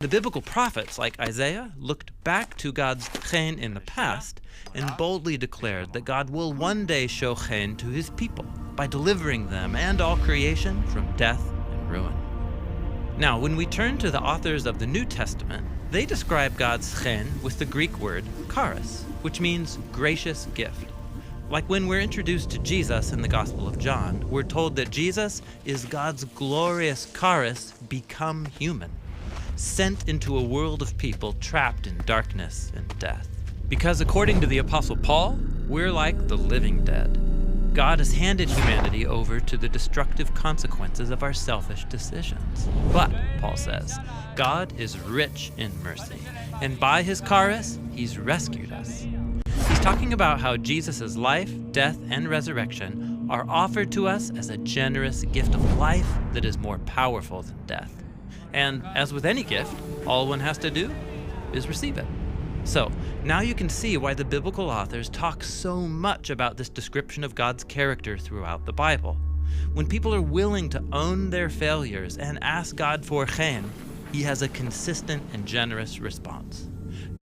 The biblical prophets, like Isaiah, looked back to God's chen in the past and boldly declared that God will one day show chen to his people by delivering them and all creation from death and ruin. Now, when we turn to the authors of the New Testament, they describe God's chen with the Greek word charis, which means gracious gift. Like when we're introduced to Jesus in the Gospel of John, we're told that Jesus is God's glorious charis become human, sent into a world of people trapped in darkness and death. Because according to the Apostle Paul, we're like the living dead. God has handed humanity over to the destructive consequences of our selfish decisions. But, Paul says, God is rich in mercy, and by his charis, he's rescued us. He's talking about how Jesus' life, death, and resurrection are offered to us as a generous gift of life that is more powerful than death. And as with any gift, all one has to do is receive it. So, now you can see why the biblical authors talk so much about this description of God's character throughout the Bible. When people are willing to own their failures and ask God for chen, he has a consistent and generous response.